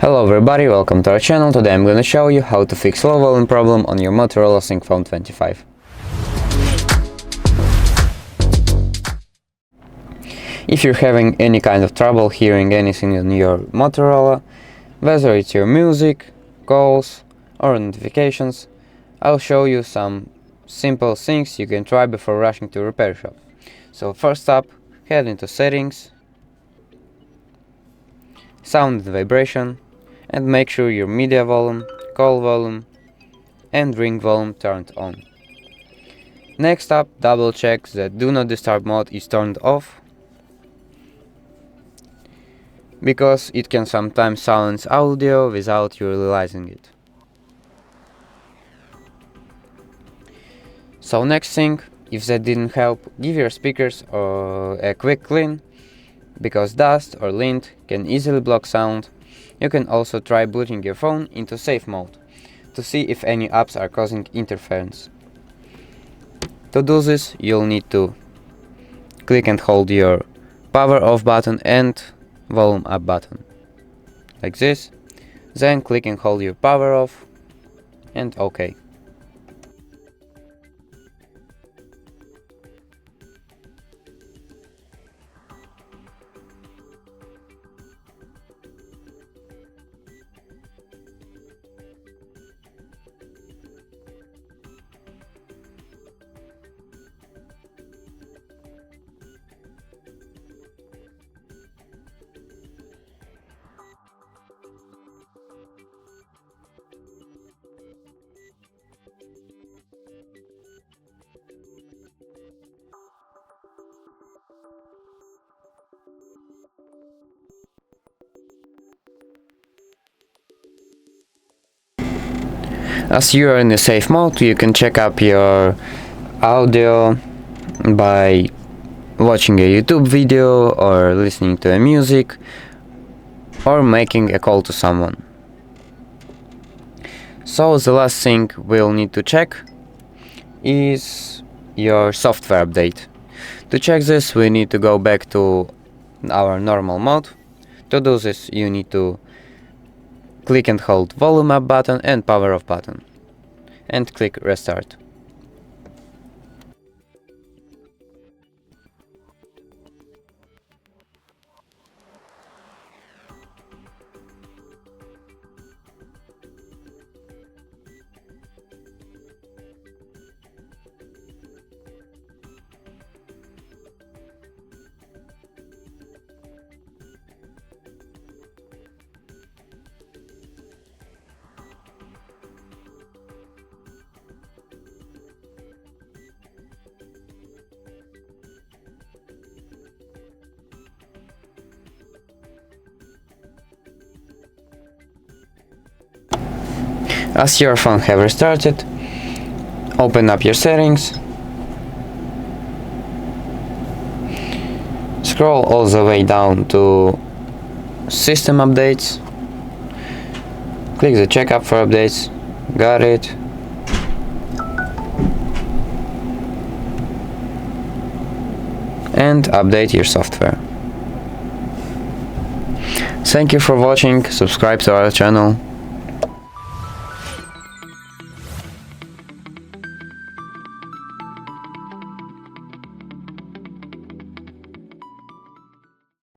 Hello everybody, welcome to our channel. Today I'm gonna show you how to fix low volume problem on your Motorola ThinkPhone 25. If you're having any kind of trouble hearing anything on your Motorola, whether it's your music, calls or notifications, I'll show you some simple things you can try before rushing to repair shop. So first up, head into settings, sound and vibration, and make sure your media volume, call volume and ring volume turned on. Next up, double check that Do Not Disturb mode is turned off, because it can sometimes silence audio without you realizing it. So next thing, if that didn't help, give your speakers a quick clean, because dust or lint can easily block sound. You can also try booting your phone into safe mode to see if any apps are causing interference. To do this, you'll need to click and hold your power off button and volume up button, like this. Then click and hold your power off and OK. As you are in the safe mode, you can check up your audio by watching a YouTube video or listening to a music or making a call to someone. So the last thing we'll need to check is your software update. To check this, we need to go back to our normal mode. To do this, you need to click and hold volume up button and power off button and click restart. As your phone have restarted, open up your settings, scroll all the way down to system updates, click the checkup for updates, got it, and update your software. Thank you for watching, subscribe to our channel.